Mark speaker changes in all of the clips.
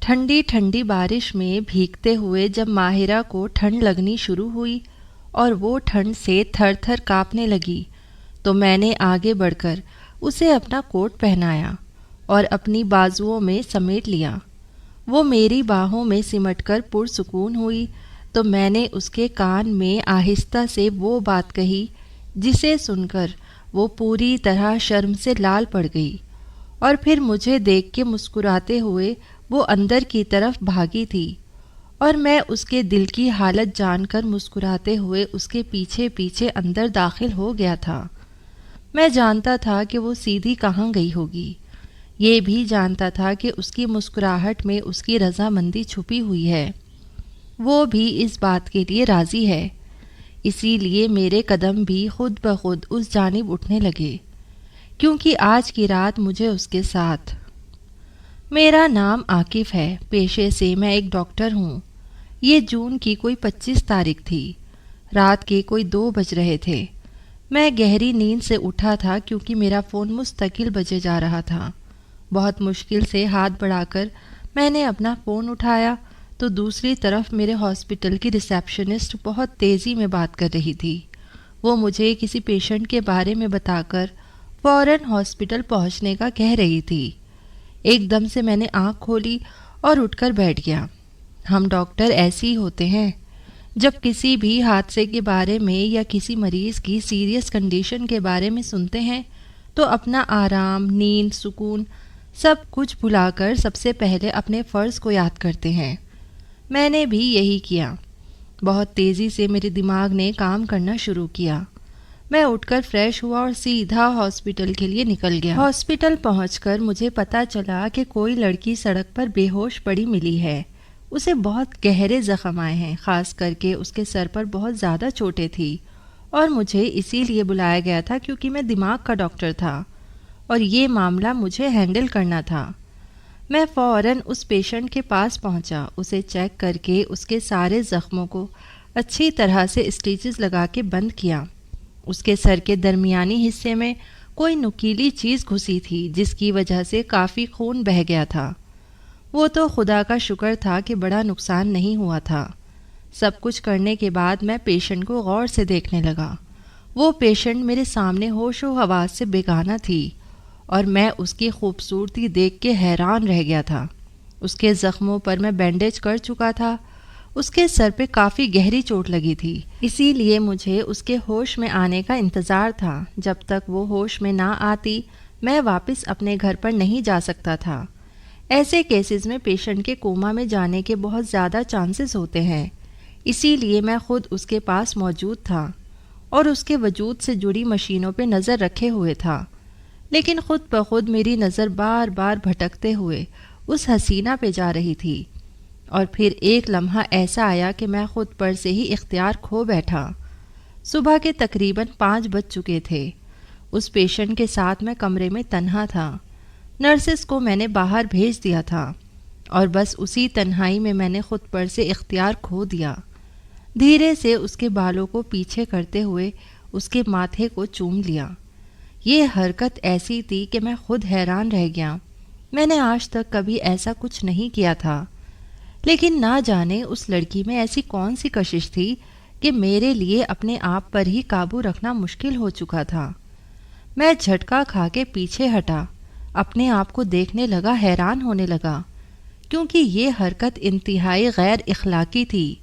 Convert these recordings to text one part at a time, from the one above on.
Speaker 1: ٹھنڈی ٹھنڈی بارش میں بھیگتے ہوئے جب ماہرہ کو ٹھنڈ لگنی شروع ہوئی اور وہ ٹھنڈ سے تھر تھر کانپنے لگی تو میں نے آگے بڑھ کر اسے اپنا کوٹ پہنایا اور اپنی بازوؤں میں سمیٹ لیا۔ وہ میری باہوں میں سمٹ کر پرسکون ہوئی تو میں نے اس کے کان میں آہستہ سے وہ بات کہی جسے سن کر وہ پوری طرح شرم سے لال پڑ گئی، اور پھر مجھے دیکھ کے مسکراتے ہوئے وہ اندر کی طرف بھاگی تھی، اور میں اس کے دل کی حالت جان کر مسکراتے ہوئے اس کے پیچھے پیچھے اندر داخل ہو گیا تھا۔ میں جانتا تھا کہ وہ سیدھی کہاں گئی ہوگی، یہ بھی جانتا تھا کہ اس کی مسکراہٹ میں اس کی رضامندی چھپی ہوئی ہے، وہ بھی اس بات کے لیے راضی ہے۔ اسی لیے میرے قدم بھی خود بخود اس جانب اٹھنے لگے، کیونکہ آج کی رات مجھے اس کے ساتھ۔ میرا نام عاقف ہے، پیشے سے میں ایک ڈاکٹر ہوں۔ یہ جون کی کوئی 25 تاریخ تھی، رات کے کوئی 2 بج رہے تھے۔ میں گہری نیند سے اٹھا تھا کیونکہ میرا فون مستقل بجے جا رہا تھا۔ بہت مشکل سے ہاتھ بڑھا کر میں نے اپنا فون اٹھایا تو دوسری طرف میرے ہاسپٹل کی ریسیپشنسٹ بہت تیزی میں بات کر رہی تھی۔ وہ مجھے کسی پیشنٹ کے بارے میں بتا کر فوراً ہاسپٹل پہنچنے کا کہہ رہی تھی۔ ایک دم سے میں نے آنکھ کھولی اور اٹھ کر بیٹھ گیا۔ ہم ڈاکٹر ایسے ہی ہوتے ہیں، جب کسی بھی حادثے کے بارے میں یا کسی مریض کی سیریس کنڈیشن کے بارے میں سنتے ہیں تو اپنا آرام، نیند، سکون سب کچھ بھلا کر سب سے پہلے اپنے فرض کو یاد کرتے ہیں۔ میں نے بھی یہی کیا۔ بہت تیزی سے میرے دماغ نے کام کرنا شروع کیا۔ میں اٹھ کر فریش ہوا اور سیدھا ہاسپٹل کے لیے نکل گیا۔ ہاسپٹل پہنچ کر مجھے پتا چلا کہ کوئی لڑکی سڑک پر بے ہوش پڑی ملی ہے۔ اسے بہت گہرے زخم آئے ہیں، خاص کر کے اس کے سر پر بہت زیادہ چوٹیں تھیں، اور مجھے اسی لیے بلایا گیا تھا کیونکہ میں دماغ کا ڈاکٹر تھا اور یہ معاملہ مجھے ہینڈل کرنا تھا۔ میں فوراً اس پیشنٹ کے پاس پہنچا، اسے چیک کر کے اس کے سارے زخموں کو اچھی طرح سے اسٹیچز لگا کے بند کیا۔ اس کے سر کے درمیانی حصے میں کوئی نکیلی چیز گھسی تھی جس کی وجہ سے کافی خون بہہ گیا تھا۔ وہ تو خدا کا شکر تھا کہ بڑا نقصان نہیں ہوا تھا۔ سب کچھ کرنے کے بعد میں پیشنٹ کو غور سے دیکھنے لگا۔ وہ پیشنٹ میرے سامنے ہوش و حواس سے بیگانہ تھی اور میں اس کی خوبصورتی دیکھ کے حیران رہ گیا تھا۔ اس کے زخموں پر میں بینڈیج کر چکا تھا۔ اس کے سر پہ کافی گہری چوٹ لگی تھی، اسی لیے مجھے اس کے ہوش میں آنے کا انتظار تھا۔ جب تک وہ ہوش میں نہ آتی میں واپس اپنے گھر پر نہیں جا سکتا تھا۔ ایسے کیسز میں پیشنٹ کے کوما میں جانے کے بہت زیادہ چانسز ہوتے ہیں، اسی لیے میں خود اس کے پاس موجود تھا اور اس کے وجود سے جڑی مشینوں پہ نظر رکھے ہوئے تھا، لیکن خود بخود میری نظر بار بار بھٹکتے ہوئے اس حسینہ پہ جا رہی تھی، اور پھر ایک لمحہ ایسا آیا کہ میں خود پر سے ہی اختیار کھو بیٹھا۔ صبح کے تقریباً 5 بج چکے تھے۔ اس پیشنٹ کے ساتھ میں کمرے میں تنہا تھا۔ نرسز کو میں نے باہر بھیج دیا تھا اور بس اسی تنہائی میں میں نے خود پر سے اختیار کھو دیا۔ دھیرے سے اس کے بالوں کو پیچھے کرتے ہوئے اس کے ماتھے کو چوم لیا۔ یہ حرکت ایسی تھی کہ میں خود حیران رہ گیا۔ میں نے آج تک کبھی ایسا کچھ نہیں کیا تھا، لیکن نہ جانے اس لڑکی میں ایسی کون سی کشش تھی کہ میرے لیے اپنے آپ پر ہی قابو رکھنا مشکل ہو چکا تھا۔ میں جھٹکا کھا کے پیچھے ہٹا، اپنے آپ کو دیکھنے لگا، حیران ہونے لگا، کیونکہ یہ حرکت انتہائی غیر اخلاقی تھی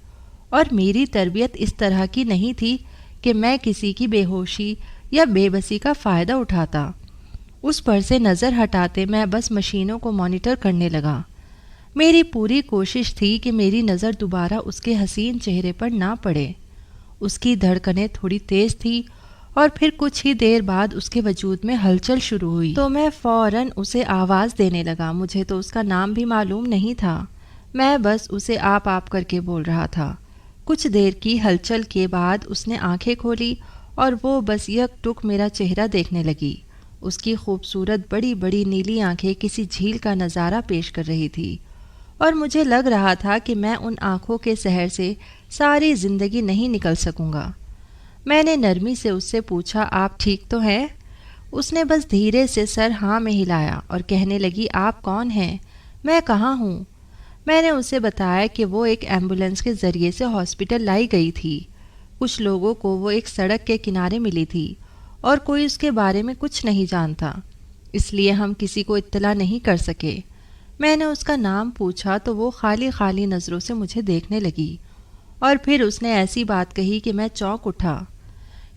Speaker 1: اور میری تربیت اس طرح کی نہیں تھی کہ میں کسی کی بے ہوشی یا بے بسی کا فائدہ اٹھاتا۔ اس پر سے نظر ہٹاتے میں بس مشینوں کو مانیٹر کرنے لگا۔ میری پوری کوشش تھی کہ میری نظر دوبارہ اس کے حسین چہرے پر نہ پڑے۔ اس کی دھڑکنیں تھوڑی تیز تھی اور پھر کچھ ہی دیر بعد اس کے وجود میں ہلچل شروع ہوئی تو میں فوراً اسے آواز دینے لگا۔ مجھے تو اس کا نام بھی معلوم نہیں تھا، میں بس اسے آپ کر کے بول رہا تھا۔ کچھ دیر کی ہلچل کے بعد اس نے آنکھیں کھولی اور وہ بس یک ٹک میرا چہرہ دیکھنے لگی۔ اس کی خوبصورت بڑی بڑی نیلی آنکھیں کسی جھیل کا نظارہ پیش کر رہی تھی، اور مجھے لگ رہا تھا کہ میں ان آنکھوں کے سحر سے ساری زندگی نہیں نکل سکوں گا۔ میں نے نرمی سے اس سے پوچھا، آپ ٹھیک تو ہیں؟ اس نے بس دھیرے سے سر ہاں میں ہلایا اور کہنے لگی، آپ کون ہیں؟ میں کہاں ہوں؟ میں نے اسے بتایا کہ وہ ایک ایمبولینس کے ذریعے سے ہاسپٹل لائی گئی تھی۔ کچھ لوگوں کو وہ ایک سڑک کے کنارے ملی تھی اور کوئی اس کے بارے میں کچھ نہیں جانتا، اس لیے ہم کسی کو اطلاع نہیں کر سکے۔ میں نے اس کا نام پوچھا تو وہ خالی خالی نظروں سے مجھے دیکھنے لگی اور پھر اس نے ایسی بات کہی کہ میں چونک اٹھا۔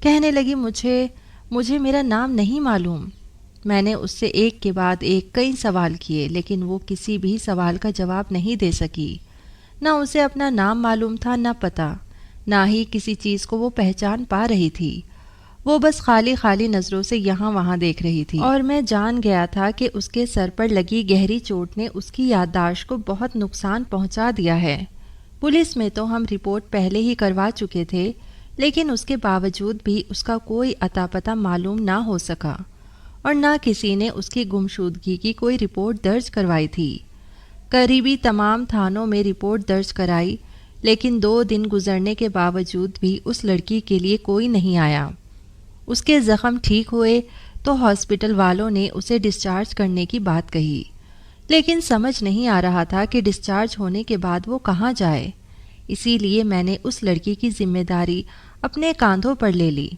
Speaker 1: کہنے لگی مجھے میرا نام نہیں معلوم۔ میں نے اس سے ایک کے بعد ایک کئی سوال کیے، لیکن وہ کسی بھی سوال کا جواب نہیں دے سکی۔ نہ اسے اپنا نام معلوم تھا، نہ پتہ، نہ ہی کسی چیز کو وہ پہچان پا رہی تھی۔ وہ بس خالی خالی نظروں سے یہاں وہاں دیکھ رہی تھی، اور میں جان گیا تھا کہ اس کے سر پر لگی گہری چوٹ نے اس کی یادداشت کو بہت نقصان پہنچا دیا ہے۔ پولیس میں تو ہم رپورٹ پہلے ہی کروا چکے تھے، لیکن اس کے باوجود بھی اس کا کوئی اتا پتہ معلوم نہ ہو سکا، اور نہ کسی نے اس کی گمشدگی کی کوئی رپورٹ درج کروائی تھی۔ قریبی تمام تھانوں میں رپورٹ درج کرائی، لیکن 2 دن گزرنے کے باوجود بھی اس لڑکی کے لیے کوئی نہیں آیا۔ اس کے زخم ٹھیک ہوئے تو ہاسپٹل والوں نے اسے ڈسچارج کرنے کی بات کہی، لیکن سمجھ نہیں آ رہا تھا کہ ڈسچارج ہونے کے بعد وہ کہاں جائے۔ اسی لیے میں نے اس لڑکی کی ذمہ داری اپنے کاندھوں پر لے لی۔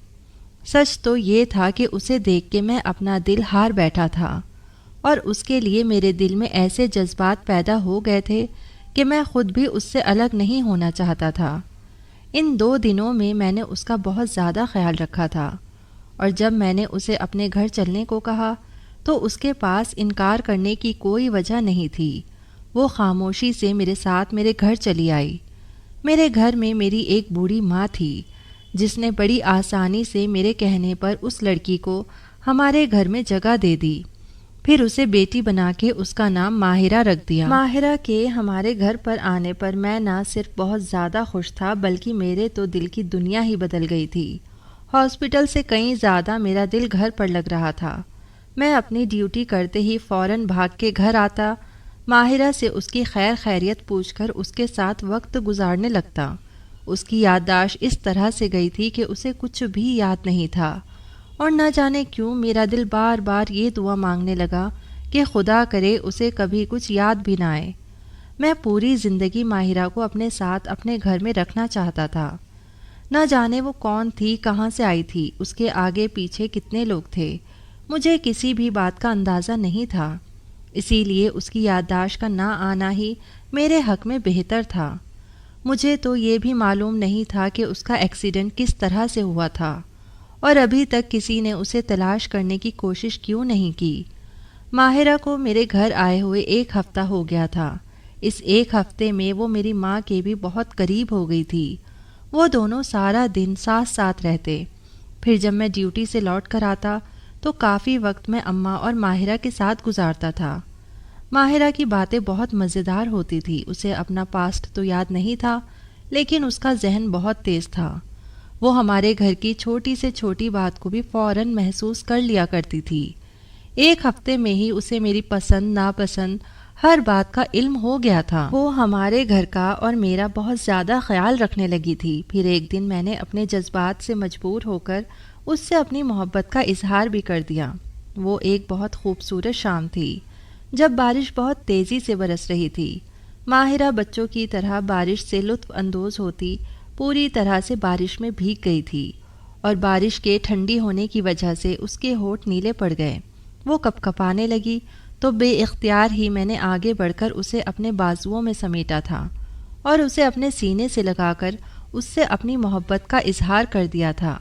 Speaker 1: سچ تو یہ تھا کہ اسے دیکھ کے میں اپنا دل ہار بیٹھا تھا، اور اس کے لیے میرے دل میں ایسے جذبات پیدا ہو گئے تھے کہ میں خود بھی اس سے الگ نہیں ہونا چاہتا تھا۔ ان 2 دنوں میں نے اس کا بہت زیادہ خیال رکھا تھا، اور جب میں نے اسے اپنے گھر چلنے کو کہا تو اس کے پاس انکار کرنے کی کوئی وجہ نہیں تھی۔ وہ خاموشی سے میرے ساتھ میرے گھر چلی آئی۔ میرے گھر میں میری ایک بوڑھی ماں تھی، جس نے بڑی آسانی سے میرے کہنے پر اس لڑکی کو ہمارے گھر میں جگہ دے دی، پھر اسے بیٹی بنا کے اس کا نام ماہرہ رکھ دیا۔ ماہرہ کے ہمارے گھر پر آنے پر میں نہ صرف بہت زیادہ خوش تھا، بلکہ میرے تو دل کی دنیا ہی بدل گئی تھی۔ ہاسپٹل سے کہیں زیادہ میرا دل گھر پر لگ رہا تھا۔ میں اپنی ڈیوٹی کرتے ہی فوراً بھاگ کے گھر آتا، ماہرہ سے اس کی خیر خیریت پوچھ کر اس کے ساتھ وقت گزارنے لگتا۔ اس کی یادداشت اس طرح سے گئی تھی کہ اسے کچھ بھی یاد نہیں تھا، اور نہ جانے کیوں میرا دل بار بار یہ دعا مانگنے لگا کہ خدا کرے اسے کبھی کچھ یاد بھی نہ آئے۔ میں پوری زندگی ماہرہ کو اپنے ساتھ اپنے گھر میں رکھنا چاہتا تھا۔ نہ جانے وہ کون تھی، کہاں سے آئی تھی، اس کے آگے پیچھے کتنے لوگ تھے، مجھے کسی بھی بات کا اندازہ نہیں تھا۔ اسی لیے اس کی یادداشت کا نہ آنا ہی میرے حق میں بہتر تھا۔ مجھے تو یہ بھی معلوم نہیں تھا کہ اس کا ایکسیڈنٹ کس طرح سے ہوا تھا، اور ابھی تک کسی نے اسے تلاش کرنے کی کوشش کیوں نہیں کی۔ ماہرہ کو میرے گھر آئے ہوئے 1 ہفتہ ہو گیا تھا۔ اس 1 ہفتے میں وہ میری ماں کے بھی بہت قریب ہو گئی تھی۔ وہ دونوں سارا دن ساتھ ساتھ رہتے۔ پھر جب میں ڈیوٹی سے لوٹ کر آتا تو کافی وقت میں اماں اور ماہرہ کے ساتھ گزارتا تھا۔ ماہرہ کی باتیں بہت مزیدار ہوتی تھی۔ اسے اپنا پاسٹ تو یاد نہیں تھا، لیکن اس کا ذہن بہت تیز تھا۔ وہ ہمارے گھر کی چھوٹی سے چھوٹی بات کو بھی فوراً محسوس کر لیا کرتی تھی۔ 1 ہفتے میں ہی اسے میری پسند ناپسند ہر بات کا علم ہو گیا تھا۔ وہ ہمارے گھر کا اور میرا بہت زیادہ خیال رکھنے لگی تھی۔ پھر ایک دن میں نے اپنے جذبات سے مجبور ہو کر اس سے اپنی محبت کا اظہار بھی کر دیا۔ وہ ایک بہت خوبصورت شام تھی، جب بارش بہت تیزی سے برس رہی تھی۔ ماہرہ بچوں کی طرح بارش سے لطف اندوز ہوتی پوری طرح سے بارش میں بھیگ گئی تھی، اور بارش کے ٹھنڈی ہونے کی وجہ سے اس کے ہونٹ نیلے پڑ گئے۔ وہ کپکپانے لگی تو بے اختیار ہی میں نے آگے بڑھ کر اسے اپنے بازوؤں میں سمیٹا تھا، اور اسے اپنے سینے سے لگا کر اس سے اپنی محبت کا اظہار کر دیا تھا۔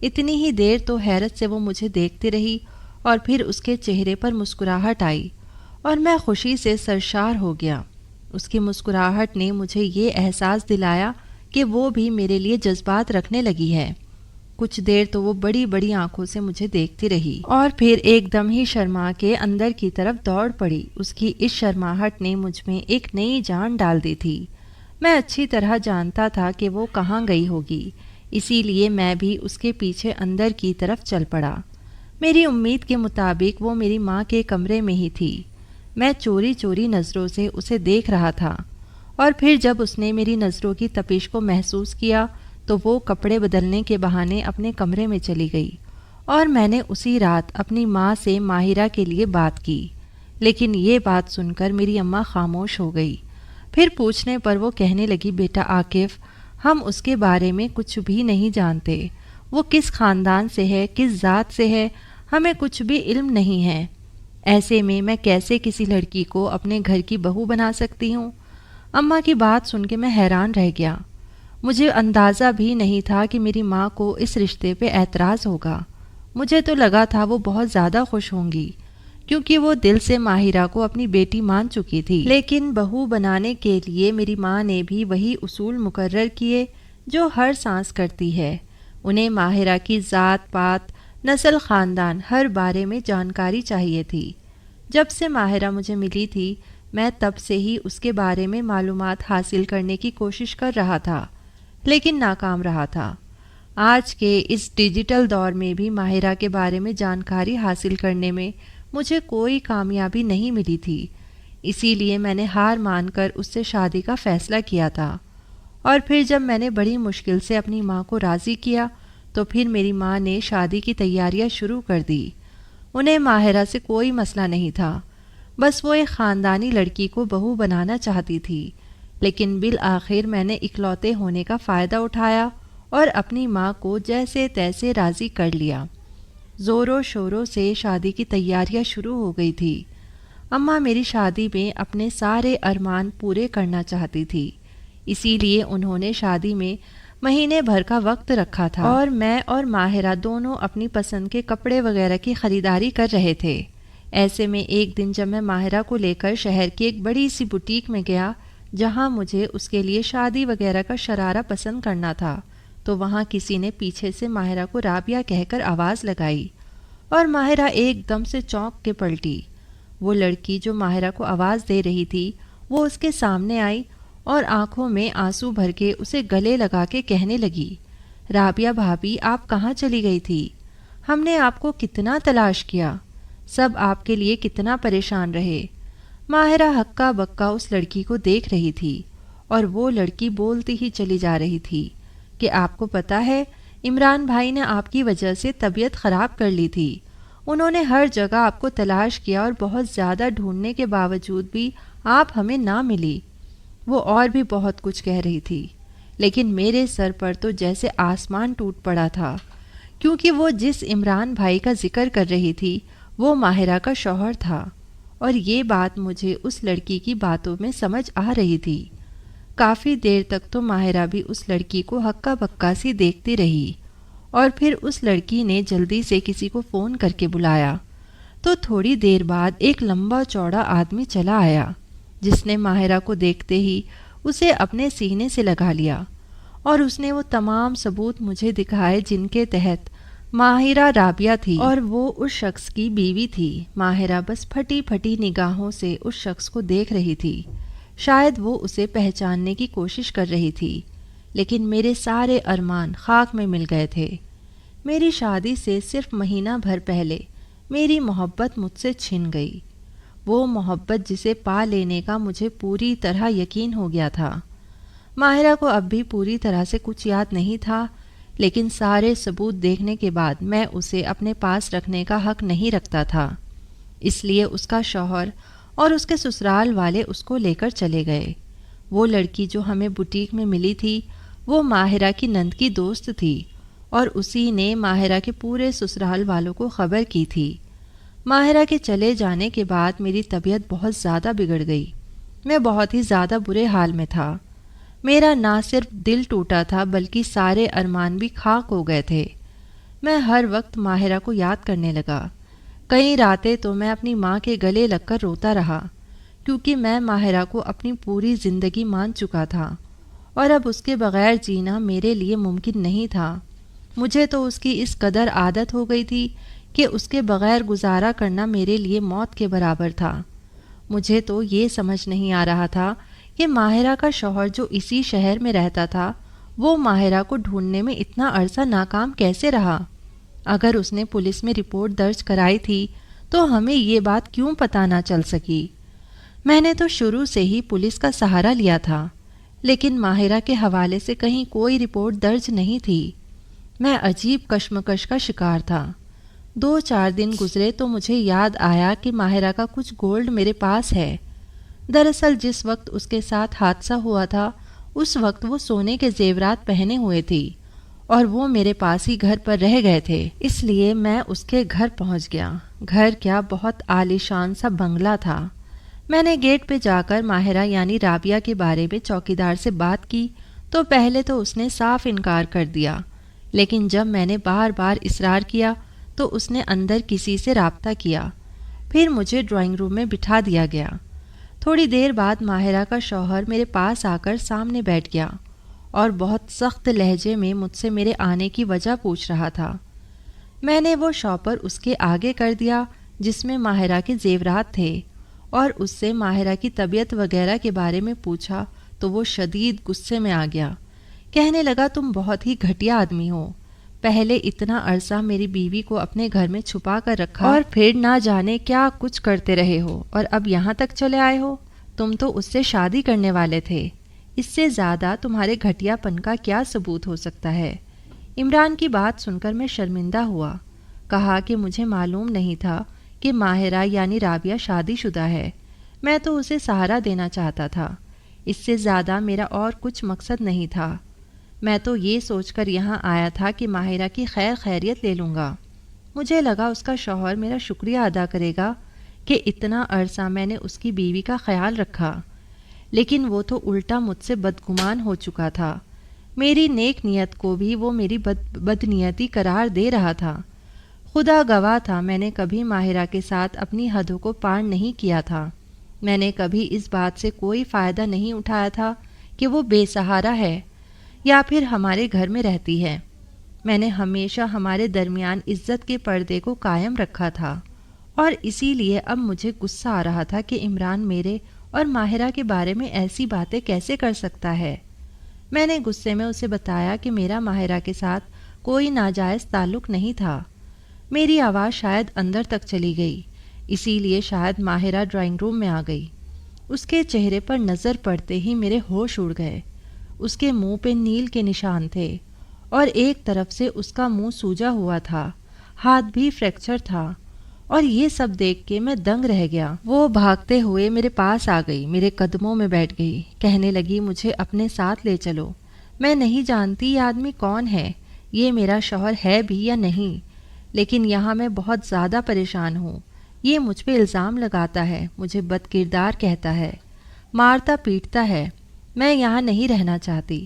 Speaker 1: اتنی ہی دیر تو حیرت سے وہ مجھے دیکھتی رہی، اور پھر اس کے چہرے پر مسکراہٹ آئی، اور میں خوشی سے سرشار ہو گیا۔ اس کی مسکراہٹ نے مجھے یہ احساس دلایا کہ وہ بھی میرے لیے جذبات رکھنے لگی ہے۔ کچھ دیر تو وہ بڑی بڑی آنکھوں سے مجھے دیکھتی رہی، اور پھر ایک دم ہی شرما کے اندر کی طرف دوڑ پڑی۔ اس کی اس شرماہٹ نے مجھ میں ایک نئی جان ڈال دی تھی۔ میں اچھی طرح جانتا تھا کہ وہ کہاں گئی ہوگی، اسی لیے میں بھی اس کے پیچھے اندر کی طرف چل پڑا۔ میری امید کے مطابق وہ میری ماں کے کمرے میں ہی تھی۔ میں چوری چوری نظروں سے اسے دیکھ رہا تھا، اور پھر جب اس نے میری نظروں کی تپش کو محسوس کیا تو وہ کپڑے بدلنے کے بہانے اپنے کمرے میں چلی گئی، اور میں نے اسی رات اپنی ماں سے ماہرہ کے لیے بات کی، لیکن یہ بات سن کر میری اماں خاموش ہو گئی۔ پھر پوچھنے پر وہ کہنے لگی، بیٹا عاقف، ہم اس کے بارے میں کچھ بھی نہیں جانتے، وہ کس خاندان سے ہے، کس ذات سے ہے، ہمیں کچھ بھی علم نہیں ہے۔ ایسے میں کیسے کسی لڑکی کو اپنے گھر کی بہو بنا سکتی ہوں؟ اماں کی بات سن کے میں حیران رہ گیا۔ مجھے اندازہ بھی نہیں تھا کہ میری ماں کو اس رشتے پہ اعتراض ہوگا۔ مجھے تو لگا تھا وہ بہت زیادہ خوش ہوں گی، کیونکہ وہ دل سے ماہرہ کو اپنی بیٹی مان چکی تھی۔ لیکن بہو بنانے کے لیے میری ماں نے بھی وہی اصول مقرر کیے جو ہر سانس کرتی ہے۔ انہیں ماہرہ کی ذات پات، نسل، خاندان، ہر بارے میں جانکاری چاہیے تھی۔ جب سے ماہرہ مجھے ملی تھی، میں تب سے ہی اس کے بارے میں معلومات حاصل کرنے کی کوشش کر رہا تھا، لیکن ناکام رہا تھا۔ آج کے اس ڈیجیٹل دور میں بھی ماہرہ کے بارے میں جانکاری حاصل کرنے میں مجھے کوئی کامیابی نہیں ملی تھی۔ اسی لیے میں نے ہار مان کر اس سے شادی کا فیصلہ کیا تھا، اور پھر جب میں نے بڑی مشکل سے اپنی ماں کو راضی کیا تو پھر میری ماں نے شادی کی تیاریاں شروع کر دی۔ انہیں ماہرہ سے کوئی مسئلہ نہیں تھا، بس وہ ایک خاندانی لڑکی کو بہو بنانا چاہتی تھی۔ لیکن بالآخر میں نے اکلوتے ہونے کا فائدہ اٹھایا اور اپنی ماں کو جیسے تیسے راضی کر لیا۔ زوروں شوروں سے شادی کی تیاریاں شروع ہو گئی تھی۔ اماں میری شادی میں اپنے سارے ارمان پورے کرنا چاہتی تھی، اسی لیے انہوں نے شادی میں مہینے بھر کا وقت رکھا تھا، اور میں اور ماہرہ دونوں اپنی پسند کے کپڑے وغیرہ کی خریداری کر رہے تھے۔ ایسے میں ایک دن جب میں ماہرہ کو لے کر شہر کی ایک بڑی سی بوٹیک میں گیا جہاں مجھے اس کے لیے شادی وغیرہ کا شرارہ پسند کرنا تھا، تو وہاں کسی نے پیچھے سے ماہرہ کو رابعہ کہہ کر آواز لگائی، اور ماہرہ ایک دم سے چونک کے پلٹی۔ وہ لڑکی جو ماہرہ کو آواز دے رہی تھی وہ اس کے سامنے آئی اور آنکھوں میں آنسو بھر کے اسے گلے لگا کے کہنے لگی، رابعہ بھابی، آپ کہاں چلی گئی تھی؟ ہم نے آپ کو کتنا تلاش کیا، سب آپ کے لیے کتنا پریشان رہے۔ ماہرہ ہکا بکا اس لڑکی کو دیکھ رہی تھی، اور وہ لڑکی بولتی ہی چلی جا رہی تھی کہ آپ کو پتہ ہے، عمران بھائی نے آپ کی وجہ سے طبیعت خراب کر لی تھی۔ انہوں نے ہر جگہ آپ کو تلاش کیا اور بہت زیادہ ڈھونڈنے کے باوجود بھی آپ ہمیں نہ ملی۔ وہ اور بھی بہت کچھ کہہ رہی تھی، لیکن میرے سر پر تو جیسے آسمان ٹوٹ پڑا تھا، کیونکہ وہ جس عمران بھائی کا ذکر کر رہی تھی وہ ماہرہ کا شوہر تھا، اور یہ بات مجھے اس لڑکی کی باتوں میں سمجھ آ رہی تھی۔ کافی دیر تک تو ماہرہ بھی اس لڑکی کو ہکا بکا سی دیکھتی رہی، اور پھر اس لڑکی نے جلدی سے کسی کو فون کر کے بلایا، تو تھوڑی دیر بعد ایک لمبا چوڑا آدمی چلا آیا جس نے ماہرہ کو دیکھتے ہی اسے اپنے سینے سے لگا لیا، اور اس نے وہ تمام ثبوت مجھے دکھائے جن کے تحت ماہرہ رابعہ تھی اور وہ اس شخص کی بیوی تھی۔ ماہرہ بس پھٹی پھٹی نگاہوں سے اس شخص کو دیکھ رہی تھی، شاید وہ اسے پہچاننے کی کوشش کر رہی تھی، لیکن میرے سارے ارمان خاک میں مل گئے تھے۔ میری شادی سے صرف مہینہ بھر پہلے میری محبت مجھ سے چھن گئی، وہ محبت جسے پا لینے کا مجھے پوری طرح یقین ہو گیا تھا۔ ماہرہ کو اب بھی پوری طرح سے کچھ یاد نہیں تھا، لیکن سارے ثبوت دیکھنے کے بعد میں اسے اپنے پاس رکھنے کا حق نہیں رکھتا تھا، اس لیے اس کا شوہر اور اس کے سسرال والے اس کو لے کر چلے گئے۔ وہ لڑکی جو ہمیں بوٹیک میں ملی تھی وہ ماہرہ کی نند کی دوست تھی، اور اسی نے ماہرہ کے پورے سسرال والوں کو خبر کی تھی۔ ماہرہ کے چلے جانے کے بعد میری طبیعت بہت زیادہ بگڑ گئی، میں بہت ہی زیادہ برے حال میں تھا۔ میرا نہ صرف دل ٹوٹا تھا بلکہ سارے ارمان بھی خاک ہو گئے تھے۔ میں ہر وقت ماہرہ کو یاد کرنے لگا، کئی راتیں تو میں اپنی ماں کے گلے لگ کر روتا رہا، کیونکہ میں ماہرہ کو اپنی پوری زندگی مان چکا تھا، اور اب اس کے بغیر جینا میرے لیے ممکن نہیں تھا۔ مجھے تو اس کی اس قدر عادت ہو گئی تھی کہ اس کے بغیر گزارا کرنا میرے لیے موت کے برابر تھا۔ مجھے تو یہ سمجھ نہیں آ رہا تھا کہ ماہرہ کا شوہر جو اسی شہر میں رہتا تھا وہ ماہرہ کو ڈھونڈنے میں اتنا عرصہ ناکام کیسے رہا۔ اگر اس نے پولیس میں رپورٹ درج کرائی تھی تو ہمیں یہ بات کیوں پتہ نہ چل سکی؟ میں نے تو شروع سے ہی پولیس کا سہارا لیا تھا، لیکن ماہرہ کے حوالے سے کہیں کوئی رپورٹ درج نہیں تھی۔ میں عجیب کشمکش کا شکار تھا۔ 2-4 دن گزرے تو مجھے یاد آیا کہ ماہرہ کا کچھ گولڈ میرے پاس ہے۔ دراصل جس وقت اس کے ساتھ حادثہ ہوا تھا اس وقت وہ سونے کے زیورات پہنے ہوئے تھی اور وہ میرے پاس ہی گھر پر رہ گئے تھے، اس لیے میں اس کے گھر پہنچ گیا۔ گھر کیا، بہت عالیشان سا بنگلہ تھا۔ میں نے گیٹ پہ جا کر ماہرہ یعنی رابعہ کے بارے میں چوکیدار سے بات کی تو پہلے تو اس نے صاف انکار کر دیا، لیکن جب میں نے بار بار اصرار کیا تو اس نے اندر کسی سے رابطہ کیا۔ پھر مجھے ڈرائنگ روم میں بٹھا دیا گیا۔ تھوڑی دیر بعد ماہرہ کا شوہر میرے پاس آ کر سامنے بیٹھ گیا اور بہت سخت لہجے میں مجھ سے میرے آنے کی وجہ پوچھ رہا تھا۔ میں نے وہ شاپر اس کے آگے کر دیا جس میں ماہرہ کے زیورات تھے اور اس سے ماہرہ کی طبیعت وغیرہ کے بارے میں پوچھا تو وہ شدید غصے میں آ گیا۔ کہنے لگا تم بہت ہی گھٹیا آدمی ہو، پہلے اتنا عرصہ میری بیوی کو اپنے گھر میں چھپا کر رکھا اور پھر نہ جانے کیا کچھ کرتے رہے ہو اور اب یہاں تک چلے آئے ہو۔ تم تو اس سے شادی کرنے والے تھے، اس سے زیادہ تمہارے گھٹیا پن کا کیا ثبوت ہو سکتا ہے؟ عمران کی بات سن کر میں شرمندہ ہوا، کہا کہ مجھے معلوم نہیں تھا کہ ماہرہ یعنی رابعہ شادی شدہ ہے، میں تو اسے سہارا دینا چاہتا تھا، اس سے زیادہ میرا اور کچھ مقصد نہیں تھا۔ میں تو یہ سوچ کر یہاں آیا تھا کہ ماہرہ کی خیر خیریت لے لوں گا۔ مجھے لگا اس کا شوہر میرا شکریہ ادا کرے گا کہ اتنا عرصہ میں نے اس کی بیوی کا خیال رکھا، لیکن وہ تو الٹا مجھ سے بدگمان ہو چکا تھا۔ میری نیک نیت کو بھی وہ میری بدنیتی قرار دے رہا تھا۔ خدا گواہ تھا، میں نے کبھی ماہرہ کے ساتھ اپنی حدوں کو پار نہیں کیا تھا۔ میں نے کبھی اس بات سے کوئی فائدہ نہیں اٹھایا تھا کہ وہ بے سہارا ہے یا پھر ہمارے گھر میں رہتی ہے۔ میں نے ہمیشہ ہمارے درمیان عزت کے پردے کو قائم رکھا تھا، اور اسی لیے اب مجھے غصہ آ رہا تھا کہ عمران میرے اور ماہرہ کے بارے میں ایسی باتیں کیسے کر سکتا ہے۔ میں نے غصے میں اسے بتایا کہ میرا ماہرہ کے ساتھ کوئی ناجائز تعلق نہیں تھا۔ میری آواز شاید اندر تک چلی گئی، اسی لیے شاید ماہرہ ڈرائنگ روم میں آ گئی۔ اس کے چہرے پر نظر پڑتے ہی میرے ہوش اڑ گئے۔ اس کے منہ پہ نیل کے نشان تھے اور ایک طرف سے اس کا منہ سوجا ہوا تھا، ہاتھ بھی فریکچر تھا، اور یہ سب دیکھ کے میں دنگ رہ گیا۔ وہ بھاگتے ہوئے میرے پاس آ گئی، میرے قدموں میں بیٹھ گئی، کہنے لگی مجھے اپنے ساتھ لے چلو۔ میں نہیں جانتی یہ آدمی کون ہے، یہ میرا شوہر ہے بھی یا نہیں، لیکن یہاں میں بہت زیادہ پریشان ہوں۔ یہ مجھ پہ الزام لگاتا ہے، مجھے بد کردار کہتا ہے، مارتا پیٹتا ہے۔ میں یہاں نہیں رہنا چاہتی۔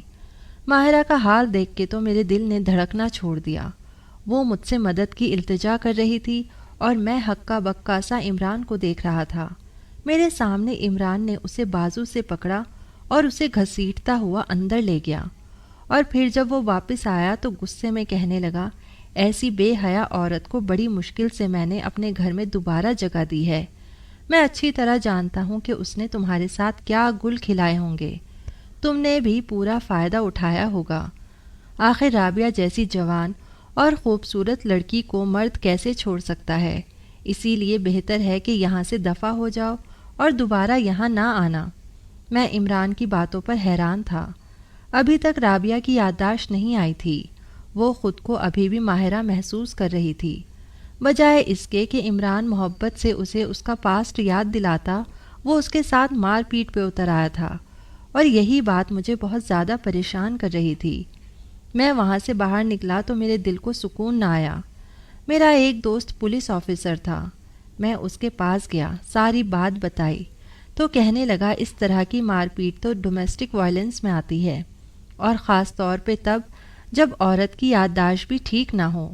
Speaker 1: ماہرہ کا حال دیکھ کے تو میرے دل نے دھڑکنا چھوڑ دیا۔ وہ مجھ سے مدد کی التجا کر رہی تھی اور میں ہکا بکا سا عمران کو دیکھ رہا تھا۔ میرے سامنے عمران نے اسے بازو سے پکڑا اور اسے گھسیٹتا ہوا اندر لے گیا، اور پھر جب وہ واپس آیا تو غصے میں کہنے لگا، ایسی بے حیا عورت کو بڑی مشکل سے میں نے اپنے گھر میں دوبارہ جگہ دی ہے۔ میں اچھی طرح جانتا ہوں کہ اس نے تمہارے ساتھ کیا گل کھلائے ہوں گے، تم نے بھی پورا فائدہ اٹھایا ہوگا۔ آخر رابعہ جیسی جوان اور خوبصورت لڑکی کو مرد کیسے چھوڑ سکتا ہے؟ اسی لیے بہتر ہے کہ یہاں سے دفع ہو جاؤ اور دوبارہ یہاں نہ آنا۔ میں عمران کی باتوں پر حیران تھا۔ ابھی تک رابعہ کی یادداشت نہیں آئی تھی، وہ خود کو ابھی بھی ماہرہ محسوس کر رہی تھی۔ بجائے اس کے کہ عمران محبت سے اسے اس کا پاسٹ یاد دلاتا، وہ اس کے ساتھ مار پیٹ پہ اتر آیا تھا، اور یہی بات مجھے بہت زیادہ پریشان کر رہی تھی۔ میں وہاں سے باہر نکلا تو میرے دل کو سکون نہ آیا۔ میرا ایک دوست پولیس آفیسر تھا، میں اس کے پاس گیا، ساری بات بتائی تو کہنے لگا اس طرح کی مار پیٹ تو ڈومیسٹک وائلنس میں آتی ہے، اور خاص طور پہ تب جب عورت کی یادداشت بھی ٹھیک نہ ہو۔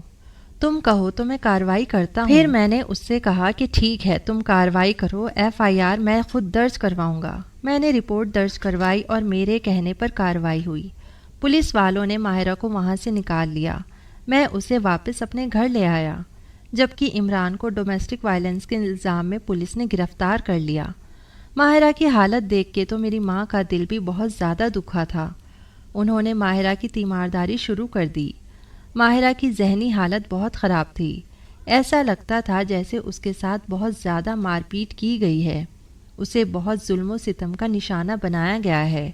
Speaker 1: تم کہو تو میں کارروائی کرتا ہوں۔ پھر میں نے اس سے کہا کہ ٹھیک ہے، تم کارروائی کرو، FIR میں خود درج کرواؤں گا۔ میں نے رپورٹ درج کروائی اور میرے کہنے پر کارروائی ہوئی۔ پولیس والوں نے ماہرہ کو وہاں سے نکال لیا، میں اسے واپس اپنے گھر لے آیا، جبکہ عمران کو ڈومیسٹک وائلنس کے الزام میں پولیس نے گرفتار کر لیا۔ ماہرہ کی حالت دیکھ کے تو میری ماں کا دل بھی بہت زیادہ دکھا تھا۔ انہوں نے ماہرہ کی تیمارداری شروع کر دی۔ ماہرہ کی ذہنی حالت بہت خراب تھی، ایسا لگتا تھا جیسے اس کے ساتھ بہت زیادہ مار پیٹ کی گئی ہے، اسے بہت ظلم و ستم کا نشانہ بنایا گیا ہے۔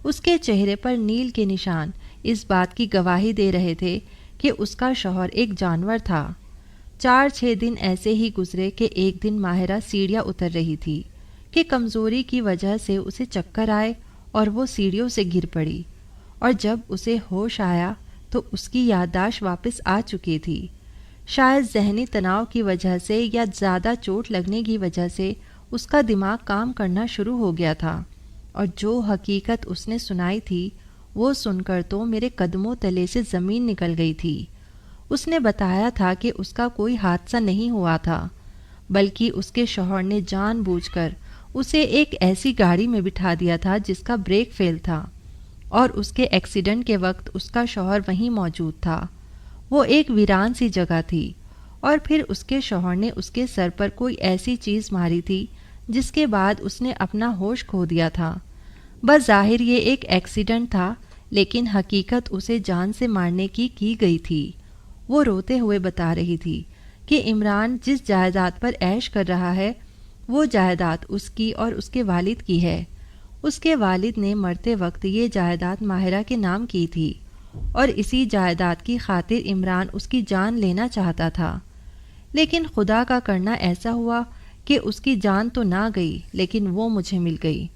Speaker 1: اس کے چہرے پر نیل کے نشان اس بات کی گواہی دے رہے تھے کہ اس کا شوہر ایک جانور تھا۔ 4-6 دن ایسے ہی گزرے کہ ایک دن ماہرہ سیڑھیاں اتر رہی تھی کہ کمزوری کی وجہ سے اسے چکر آئے اور وہ سیڑھیوں سے گر پڑی، اور جب اسے ہوش آیا تو اس کی یادداشت واپس آ چکی تھی۔ شاید ذہنی تناؤ کی وجہ سے یا زیادہ چوٹ لگنے کی وجہ سے اس کا دماغ کام کرنا شروع ہو گیا تھا، اور جو حقیقت اس نے سنائی تھی وہ سن کر تو میرے قدموں تلے سے زمین نکل گئی تھی۔ اس نے بتایا تھا کہ اس کا کوئی حادثہ نہیں ہوا تھا، بلکہ اس کے شوہر نے جان بوجھ کر اسے ایک ایسی گاڑی میں بٹھا دیا تھا جس کا بریک فیل تھا، اور اس کے ایکسیڈنٹ کے وقت اس کا شوہر وہیں موجود تھا۔ وہ ایک ویران سی جگہ تھی، اور پھر اس کے شوہر نے اس کے سر پر کوئی ایسی چیز ماری تھی جس کے بعد اس نے اپنا ہوش کھو دیا تھا۔ بظاہر یہ ایک ایکسیڈنٹ تھا، لیکن حقیقت اسے جان سے مارنے کی گئی تھی۔ وہ روتے ہوئے بتا رہی تھی کہ عمران جس جائیداد پر عیش کر رہا ہے وہ جائیداد اس کی اور اس کے والد کی ہے۔ اس کے والد نے مرتے وقت یہ جائیداد ماہرہ کے نام کی تھی، اور اسی جائیداد کی خاطر عمران اس کی جان لینا چاہتا تھا، لیکن خدا کا کرنا ایسا ہوا کہ اس کی جان تو نہ گئی لیکن وہ مجھے مل گئی۔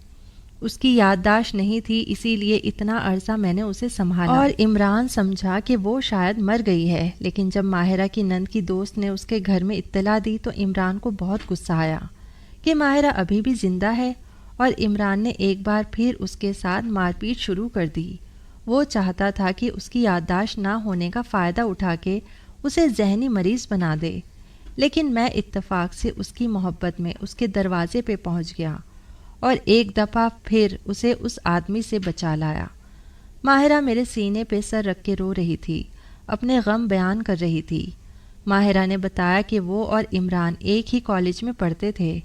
Speaker 1: اس کی یادداشت نہیں تھی، اسی لیے اتنا عرصہ میں نے اسے سنبھالا، اور عمران سمجھا کہ وہ شاید مر گئی ہے۔ لیکن جب ماہرہ کی نند کی دوست نے اس کے گھر میں اطلاع دی تو عمران کو بہت غصہ آیا کہ ماہرہ ابھی بھی زندہ ہے، اور عمران نے ایک بار پھر اس کے ساتھ مار پیٹ شروع کر دی۔ وہ چاہتا تھا کہ اس کی یادداشت نہ ہونے کا فائدہ اٹھا کے اسے ذہنی مریض بنا دے، لیکن میں اتفاق سے اس کی محبت میں اس کے دروازے پہ پہنچ گیا اور ایک دفعہ پھر اسے اس آدمی سے بچا لایا۔ ماہرہ میرے سینے پہ سر رکھ کے رو رہی تھی، اپنے غم بیان کر رہی تھی۔ ماہرہ نے بتایا کہ وہ اور عمران ایک ہی کالج میں پڑھتے تھے۔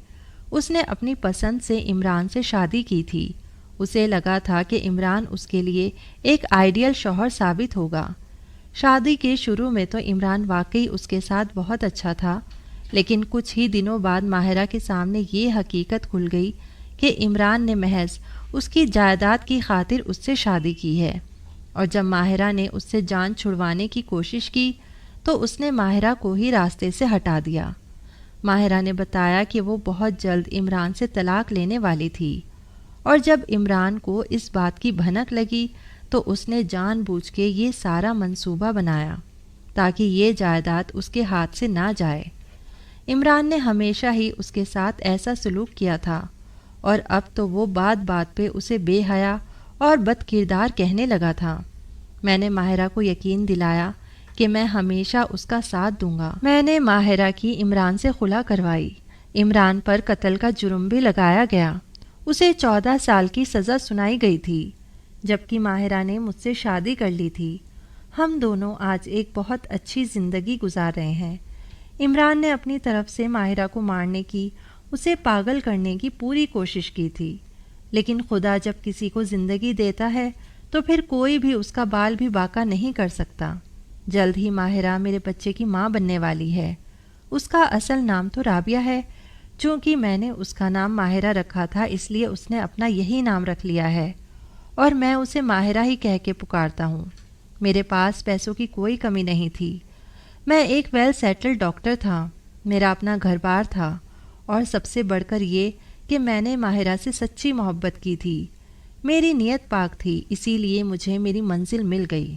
Speaker 1: اس نے اپنی پسند سے عمران سے شادی کی تھی۔ اسے لگا تھا کہ عمران اس کے لیے ایک آئیڈیل شوہر ثابت ہوگا۔ شادی کے شروع میں تو عمران واقعی اس کے ساتھ بہت اچھا تھا، لیکن کچھ ہی دنوں بعد ماہرہ کے سامنے یہ حقیقت کھل گئی کہ عمران نے محض اس کی جائیداد کی خاطر اس سے شادی کی ہے، اور جب ماہرہ نے اس سے جان چھڑوانے کی کوشش کی تو اس نے ماہرہ کو ہی راستے سے ہٹا دیا۔ ماہرہ نے بتایا کہ وہ بہت جلد عمران سے طلاق لینے والی تھی، اور جب عمران کو اس بات کی بھنک لگی تو اس نے جان بوجھ کے یہ سارا منصوبہ بنایا تاکہ یہ جائیداد اس کے ہاتھ سے نہ جائے۔ عمران نے ہمیشہ ہی اس کے ساتھ ایسا سلوک کیا تھا، اور اب تو وہ بات بات پہ اسے بے حیا اور بد کردار کہنے لگا تھا۔ میں نے ماہرہ کو یقین دلایا کہ میں ہمیشہ اس کا ساتھ دوں گا۔ میں نے ماہرہ کی عمران سے خلا کروائی۔ عمران پر قتل کا جرم بھی لگایا گیا۔ اسے 14 سال کی سزا سنائی گئی تھی، جبکہ ماہرہ نے مجھ سے شادی کر لی تھی۔ ہم دونوں آج ایک بہت اچھی زندگی گزار رہے ہیں۔ عمران نے اپنی طرف سے ماہرہ کو مارنے کی، اسے پاگل کرنے کی پوری کوشش کی تھی، لیکن خدا جب کسی کو زندگی دیتا ہے تو پھر کوئی بھی اس کا بال بھی باقا نہیں کر سکتا۔ جلد ہی ماہرہ میرے بچے کی ماں بننے والی ہے۔ اس کا اصل نام تو رابعہ ہے، چونکہ میں نے اس کا نام ماہرہ رکھا تھا اس لیے اس نے اپنا یہی نام رکھ لیا ہے، اور میں اسے ماہرہ ہی کہہ کے پکارتا ہوں۔ میرے پاس پیسوں کی کوئی کمی نہیں تھی۔ میں ایک ویل سیٹلڈ ڈاکٹر تھا، میرا اپنا گھر بار تھا، اور سب سے بڑھ کر یہ کہ میں نے ماہرہ سے سچی محبت کی تھی۔ میری نیت پاک تھی، اسی لیے مجھے میری منزل مل گئی۔